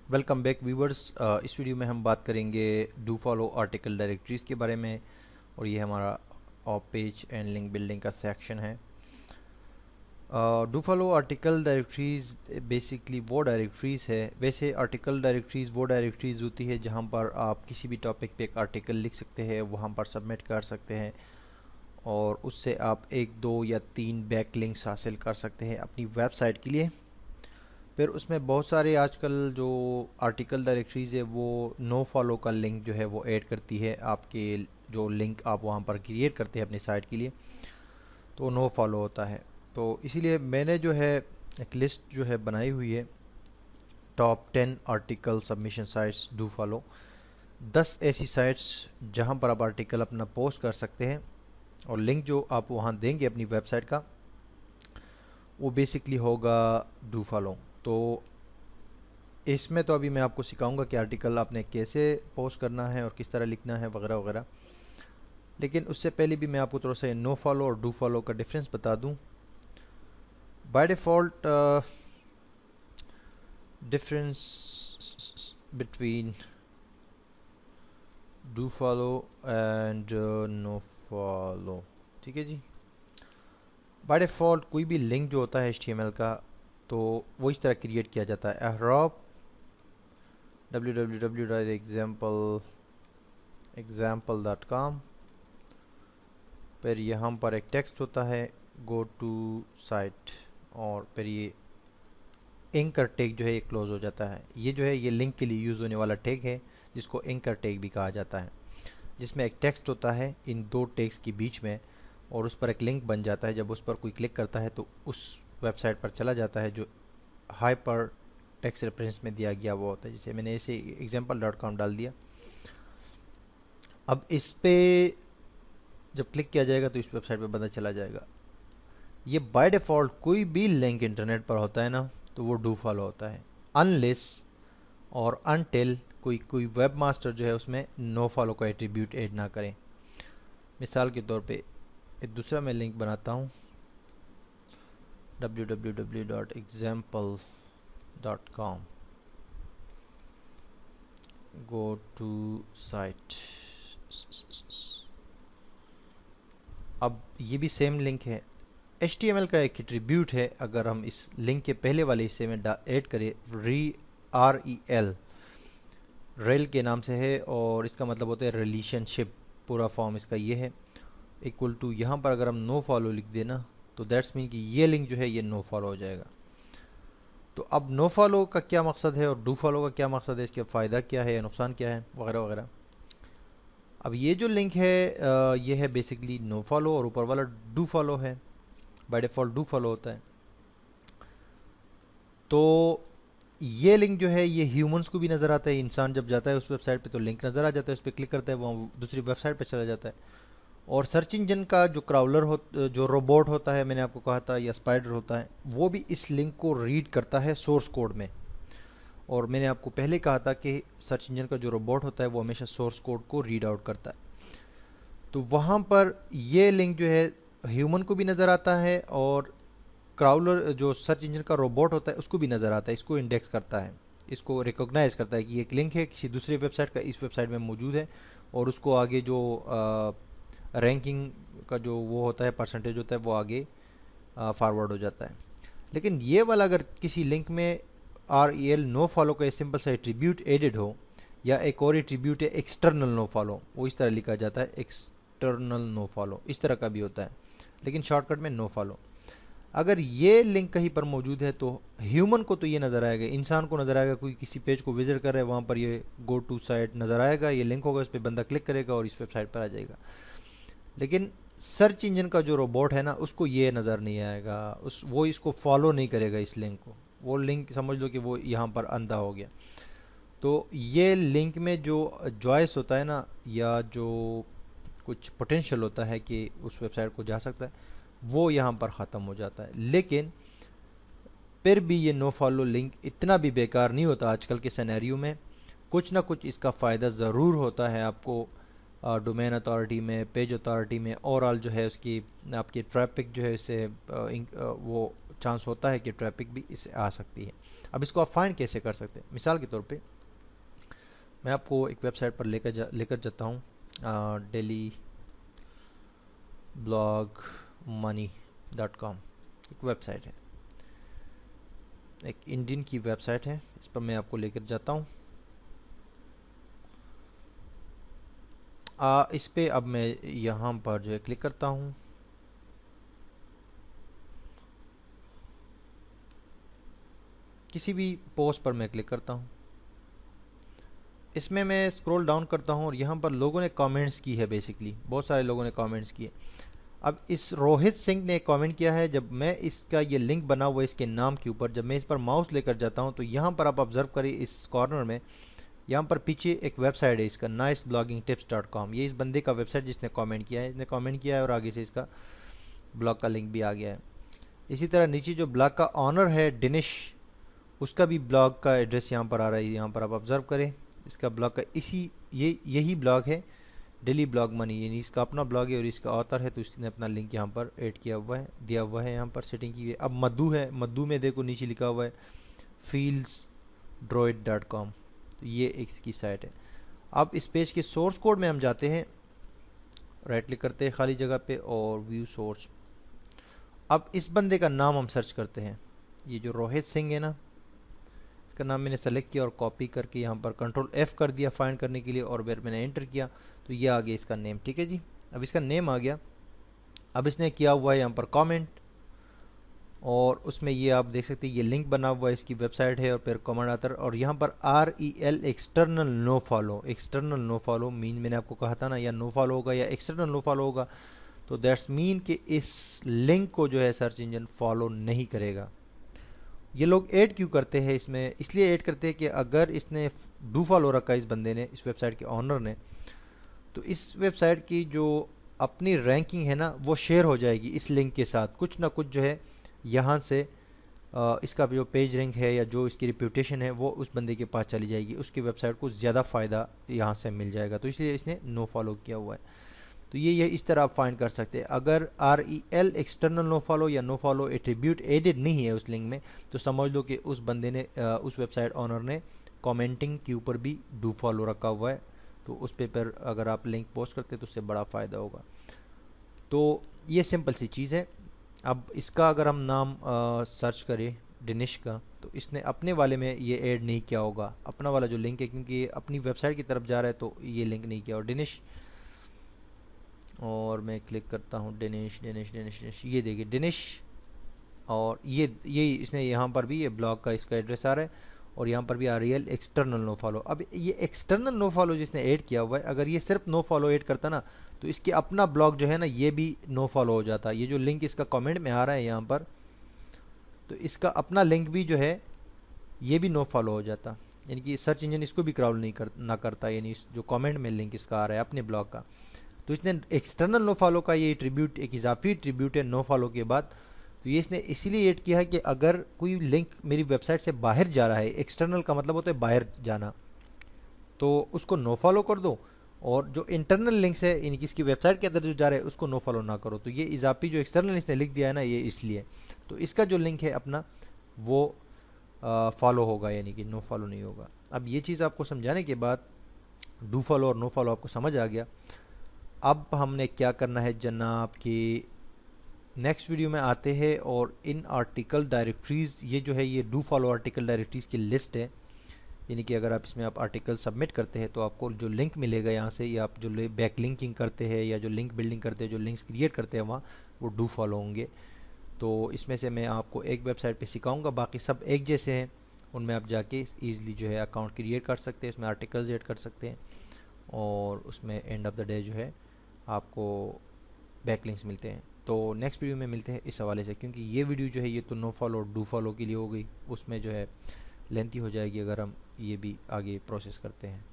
Welcome back viewers. इस video में हम बात करेंगे डू फॉलो आर्टिकल डायरेक्टरीज के बारे में और ये हमारा of page and link building का सेक्शन है। Do follow article directories basically वो डायरेक्टरीज है। वैसे आर्टिकल डायरेक्टरीज वो डायरेक्टरीज होती है जहां पर आप किसी भी टॉपिक पे एक आर्टिकल लिख सकते हैं, वहां पर सबमिट कर सकते हैं और उससे आप 1, 2 या 3 बैक लिंक्स हासिल कर सकते हैं अपनी वेबसाइट के लिए। फिर उसमें बहुत सारे आजकल जो आर्टिकल डायरेक्टरीज है वो नो फॉलो का लिंक जो है वो ऐड करती है। आपके जो लिंक आप वहाँ पर क्रिएट करते हैं अपनी साइट के लिए तो नो फॉलो होता है। तो इसीलिए मैंने जो है एक लिस्ट जो है बनाई हुई है, top 10 article submission sites do follow. 10 ऐसी साइट्स जहाँ पर आप आर्टिकल अपना पोस्ट कर सकते हैं और लिंक जो आप वहाँ देंगे अपनी वेबसाइट का वो बेसिकली होगा डू फॉलो। तो इसमें तो अभी मैं आपको सिखाऊंगा कि आर्टिकल आपने कैसे पोस्ट करना है और किस तरह लिखना है वगैरह वगैरह। लेकिन उससे पहले भी मैं आपको थोड़ा सा नो फॉलो और डू फॉलो का डिफरेंस बता दूं। By default difference between do follow and no follow, ठीक है जी। बाय डिफ़ॉल्ट कोई भी लिंक जो होता है HTML का तो वो इस तरह क्रिएट किया जाता है। अहराब www.example.com। फिर यहाँ पर एक टेक्स्ट होता है गो टू साइट और फिर ये एंकर टैग जो है ये क्लोज हो जाता है। ये जो है ये लिंक के लिए यूज़ होने वाला टैग है जिसको एंकर टैग भी कहा जाता है, जिसमें एक टेक्स्ट होता है इन दो टैग्स के बीच में और उस पर एक लिंक बन जाता है। जब उस पर कोई क्लिक करता है तो उस वेबसाइट पर चला जाता है जो हाइपर टेक्स्ट रेफरेंस में दिया गया वो होता है। जैसे मैंने इसे example.com डाल दिया। अब इस पे जब क्लिक किया जाएगा तो इस वेबसाइट पे बंदा चला जाएगा। ये बाय डिफ़ॉल्ट कोई भी लिंक इंटरनेट पर होता है ना तो वो डू फॉलो होता है, अनलेस और अनटिल कोई वेब मास्टर जो है उसमें नो फॉलो का एट्रीब्यूट ऐड ना करें। मिसाल के तौर पे एक दूसरा मैं लिंक बनाता हूँ www.example.com, गो टू साइट। अब ये भी सेम लिंक है, HTML का एक एट्रीब्यूट है। अगर हम इस लिंक के पहले वाले हिस्से में ऐड करें REL, रेल के नाम से है और इसका मतलब होता है रिलेशनशिप, पूरा फॉर्म इसका ये है। इक्वल टू यहाँ पर अगर हम नो फॉलो लिख देना तो दैट्स मीन कि ये लिंक जो है ये नो फॉलो हो जाएगा। तो अब नो फॉलो का क्या मकसद है और डू फॉलो का क्या मकसद है, इसका फ़ायदा क्या है या नुकसान क्या है वगैरह वगैरह। अब ये जो लिंक है ये है बेसिकली नो फॉलो और ऊपर वाला डू फॉलो है। बाय डिफ़ॉल्ट डू फॉलो होता है। तो ये लिंक जो है ये ह्यूमंस को भी नज़र आता है। इंसान जब जाता है उस वेबसाइट पे तो लिंक नज़र आ जाता है, उस पर क्लिक करता है वो दूसरी वेबसाइट पे चला जाता है। और सर्च इंजन का जो क्राउलर जो रोबोट होता है, मैंने आपको कहा था, या स्पाइडर होता है, वो भी इस लिंक को रीड करता है सोर्स कोड में। और मैंने आपको पहले कहा था कि सर्च इंजन का जो रोबोट होता है वो हमेशा सोर्स कोड को रीड आउट करता है। तो वहाँ पर ये लिंक जो है ह्यूमन को भी नज़र आता है और क्राउलर जो सर्च इंजन का रोबोट होता है उसको भी नज़र आता है। इसको इंडेक्स करता है, इसको रिकॉग्नाइज करता है कि एक लिंक है किसी दूसरी वेबसाइट का इस वेबसाइट में मौजूद है और उसको आगे जो रैंकिंग का जो वो होता है परसेंटेज होता है वो आगे फॉरवर्ड हो जाता है। लेकिन ये वाला अगर किसी लिंक में REL नो फॉलो का सिंपल सा एट्रीब्यूट एडेड हो या एक और एट्रीब्यूट है एक्सटर्नल नो फॉलो, वो इस तरह लिखा जाता है एक्सटर्नल नो फॉलो, इस तरह का भी होता है लेकिन शॉर्टकट में नो फॉलो। अगर ये लिंक कहीं पर मौजूद है तो ह्यूमन को तो ये नज़र आएगा, इंसान को नज़र आएगा। कोई किसी पेज को विजिट कर रहा है वहाँ पर ये गो टू साइट नज़र आएगा, ये लिंक होगा, इस पर बंदा क्लिक करेगा और इस वेबसाइट पर आ जाएगा। लेकिन सर्च इंजन का जो रोबोट है ना उसको ये नज़र नहीं आएगा, वो इसको फॉलो नहीं करेगा इस लिंक को। वो लिंक समझ लो कि वो यहाँ पर अंधा हो गया। तो ये लिंक में जो चॉइस होता है ना या जो कुछ पोटेंशियल होता है कि उस वेबसाइट को जा सकता है वो यहाँ पर ख़त्म हो जाता है। लेकिन फिर भी ये नो फॉलो लिंक इतना भी बेकार नहीं होता आजकल के सिनेरियो में। कुछ ना कुछ इसका फ़ायदा ज़रूर होता है आपको डोमेन अथॉरिटी में, पेज अथॉरिटी में, ओवरऑल जो है उसकी आपकी ट्रैफिक जो है इससे वो चांस होता है कि ट्रैफिक भी इससे आ सकती है। अब इसको आप फाइंड कैसे कर सकते हैं? मिसाल के तौर पे मैं आपको एक वेबसाइट पर लेकर जाता हूँ, डेली ब्लॉग मनी .com एक वेबसाइट है, एक इंडियन की वेबसाइट है। इस पर मैं आपको लेकर जाता हूँ। इस पे अब मैं यहाँ पर जो है क्लिक करता हूँ। किसी भी पोस्ट पर मैं क्लिक करता हूँ। इसमें मैं स्क्रॉल डाउन करता हूँ और यहाँ पर लोगों ने कमेंट्स की है। बेसिकली बहुत सारे लोगों ने कमेंट्स किए। अब इस रोहित सिंह ने कमेंट किया है। जब मैं इसका ये लिंक बना हुआ है इसके नाम के ऊपर, जब मैं इस पर माउस लेकर जाता हूँ तो यहाँ पर आप ऑब्जर्व करिए, इस कॉर्नर में यहाँ पर पीछे एक वेबसाइट है इसका nicebloggingtips.com। ये इस बंदे का वेबसाइट जिसने कमेंट किया है, इसने कमेंट किया है और आगे से इसका ब्लॉग का लिंक भी आ गया है। इसी तरह नीचे जो ब्लॉग का ऑनर है दिनेश, उसका भी ब्लॉग का एड्रेस यहाँ पर आ रहा है। यहाँ पर आप ऑब्जर्व करें, इसका ब्लॉग का यही ब्लॉग है, डेली ब्लॉग मनी, यानी इसका अपना ब्लॉग है और इसका ऑथर है, तो इसने अपना लिंक यहाँ पर ऐड किया हुआ है, दिया हुआ है, यहाँ पर सेटिंग की हुई है। अब मधु है, मधु में देखो नीचे लिखा हुआ है fieldsdroid.com, तो ये इसकी साइट है। अब इस पेज के सोर्स कोड में हम जाते हैं, राइट क्लिक करते हैं खाली जगह पे और व्यू सोर्स। अब इस बंदे का नाम हम सर्च करते हैं, ये जो रोहित सिंह है ना, इसका नाम मैंने सेलेक्ट किया और कॉपी करके यहाँ पर कंट्रोल F कर दिया फाइंड करने के लिए, और फिर मैंने एंटर किया तो ये आ गया इसका नेम। ठीक है जी, अब इसका नेम आ गया। अब इसने किया हुआ है यहाँ पर कमेंट, और उसमें ये आप देख सकते हैं ये लिंक बना हुआ है, इसकी वेबसाइट है और फिर कमेंट आता है। और यहाँ पर REL external no follow, external no follow mean मैंने आपको कहा था ना, या नो फॉलो होगा या एक्सटर्नल नो फॉलो होगा, तो दैट्स मीन कि इस लिंक को जो है सर्च इंजन फॉलो नहीं करेगा। ये लोग ऐड क्यों करते हैं इसमें? इसलिए ऐड करते हैं कि अगर इसने डू फॉलो रखा है इस बंदे ने, इस वेबसाइट के ऑनर ने, तो इस वेबसाइट की जो अपनी रैंकिंग है ना वो शेयर हो जाएगी इस लिंक के साथ। कुछ ना कुछ जो है यहाँ से इसका जो पेज रैंक है या जो इसकी रिप्यूटेशन है वो उस बंदे के पास चली जाएगी, उसकी वेबसाइट को ज़्यादा फ़ायदा यहाँ से मिल जाएगा, तो इसलिए इसने नो फॉलो किया हुआ है। तो ये इस तरह आप फाइंड कर सकते हैं। अगर REL एक्सटर्नल नो फॉलो या नो फॉलो एट्रीब्यूट एडेड नहीं है उस लिंक में, तो समझ लो कि उस बंदे ने उस वेबसाइट ऑनर ने कमेंटिंग के ऊपर भी डू फॉलो रखा हुआ है, तो उस पर अगर आप लिंक पोस्ट करते हैं तो उससे बड़ा फ़ायदा होगा। तो ये सिंपल सी चीज़ है। अब इसका अगर हम नाम सर्च करें दिनेश का, तो इसने अपने वाले में ये ऐड नहीं किया होगा, अपना वाला जो लिंक है, क्योंकि ये अपनी वेबसाइट की तरफ जा रहा है तो ये लिंक नहीं किया। और दिनेश, और मैं क्लिक करता हूँ दिनेश दिनेश दिनेश दिनेश, ये देखिए दिनेश, और ये इसने यहाँ पर भी ये ब्लॉग का इसका एड्रेस आ रहा है, और यहाँ पर भी REL एक्सटर्नल नो फॉलो। अब ये एक्सटर्नल नो फॉलो जिसने ऐड किया हुआ है, अगर ये सिर्फ नो फॉलो ऐड करता ना, तो इसके अपना ब्लॉग जो है ना ये भी नो फॉलो हो जाता। ये जो लिंक इसका कमेंट में आ रहा है यहाँ पर, तो इसका अपना लिंक भी जो है ये भी नो फॉलो हो जाता, यानी कि सर्च इंजन इसको भी क्राउल ना करता, यानी जो कमेंट में लिंक इसका आ रहा है अपने ब्लॉग का। तो इसने एक्सटर्नल नो फॉलो का ये ट्रिब्यूट, एक इजाफी ट्रिब्यूट है नो फॉलो के बाद, तो ये इसने इसीलिए ऐड किया है कि अगर कोई लिंक मेरी वेबसाइट से बाहर जा रहा है, एक्सटर्नल का मतलब होता है बाहर जाना, तो उसको नो फॉलो कर दो, और जो इंटरनल लिंक्स है यानी कि इसकी वेबसाइट के अंदर जो जा रहा है उसको नो फॉलो ना करो। तो ये इजाफी जो एक्सटर्नल इसने लिख दिया है ना, ये इसलिए, तो इसका जो लिंक है अपना वो फॉलो होगा, यानी कि नो फॉलो नहीं होगा। अब ये चीज़ आपको समझाने के बाद डू फॉलो और नो फॉलो आपको समझ आ गया। अब हमने क्या करना है जनाब कि नेक्स्ट वीडियो में आते हैं, और इन आर्टिकल डायरेक्टरीज, ये जो है ये डू फॉलो आर्टिकल डायरेक्टरीज की लिस्ट है, यानी कि अगर आप इसमें आप आर्टिकल सबमिट करते हैं तो आपको जो लिंक मिलेगा यहाँ से, या आप जो बैक लिंकिंग करते हैं या जो लिंक बिल्डिंग करते हैं, जो लिंक्स क्रिएट करते हैं वहाँ, वो डू फॉलो होंगे। तो इसमें से मैं आपको एक वेबसाइट पे सिखाऊंगा, बाकी सब एक जैसे हैं, उनमें आप जाके ईजिली जो है अकाउंट क्रिएट कर सकते हैं, उसमें आर्टिकल्स ऐड कर सकते हैं, और उसमें एंड ऑफ द डे जो है आपको बैकलिंक्स मिलते हैं। तो नेक्स्ट वीडियो में मिलते हैं इस हवाले से, क्योंकि ये वीडियो जो है ये तो नो फॉलो और डू फॉलो के लिए हो गई, उसमें जो है लेंथी हो जाएगी अगर हम ये भी आगे प्रोसेस करते हैं।